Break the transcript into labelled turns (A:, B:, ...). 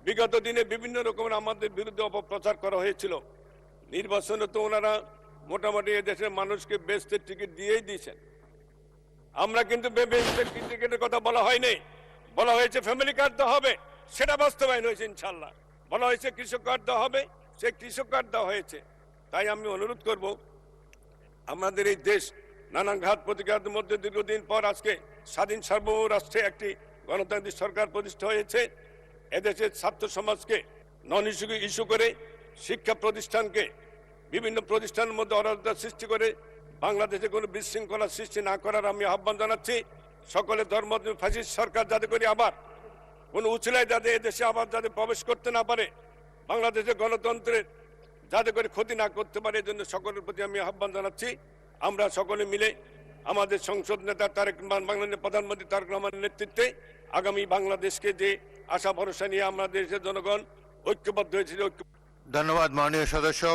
A: বিগত দিনে বিভিন্ন রকমের আমাদের বিরুদ্ধে অপপ্রচার করা হয়েছিল। নির্বাচনে তো ওনারা মোটামুটি এদেশের মানুষকে বেস্টের টিকিট দিয়েই দিয়েছেন। আমরা কিন্তু বেস্টের টিকিটের কথা বলা হয়নি, বলা হয়েছে ফ্যামিলি কার্ড দেওয়া হবে, সেটা বাস্তবায়ন হয়েছে ইনশাল্লাহ। বলা হয়েছে কৃষক কার্ড দেওয়া হবে, সেই কৃষক কার্ড দেওয়া হয়েছে। তাই আমি অনুরোধ করব, আমাদের এই দেশ নানান ঘাত প্রতিঘাতের মধ্যে দীর্ঘদিন পর আজকে স্বাধীন সার্বভৌম রাষ্ট্রে একটি গণতান্ত্রিক সরকার প্রতিষ্ঠা হয়েছে। এদেশের ছাত্র সমাজকে নন ইস্যু করে, শিক্ষা প্রতিষ্ঠানকে বিভিন্ন প্রতিষ্ঠানের মধ্যে অরাজকতা সৃষ্টি করে বাংলাদেশে কোনো বিশৃঙ্খলা সৃষ্টি না করার আমি আহ্বান জানাচ্ছি। সকলে ধর্ম ফ্যাসিস্ট সরকার যাতে করে আবার কোনো উচিলায় যাতে এদেশে আবার যাতে প্রবেশ করতে না পারে, বাংলাদেশের গণতন্ত্রের যাতে করে ক্ষতি না করতে পারে, এই জন্য সকলের প্রতি আমি আহ্বান জানাচ্ছি। আমরা সকলে মিলে আমাদের সংসদ নেতা বাংলাদেশের প্রধানমন্ত্রী তারেক রহমানের নেতৃত্বে আগামী বাংলাদেশকে যে আশা ভরসা নিয়ে আমরা দেশের জনগণ ঐক্যবদ্ধ হয়েছে।
B: ধন্যবাদ মাননীয় সদস্য।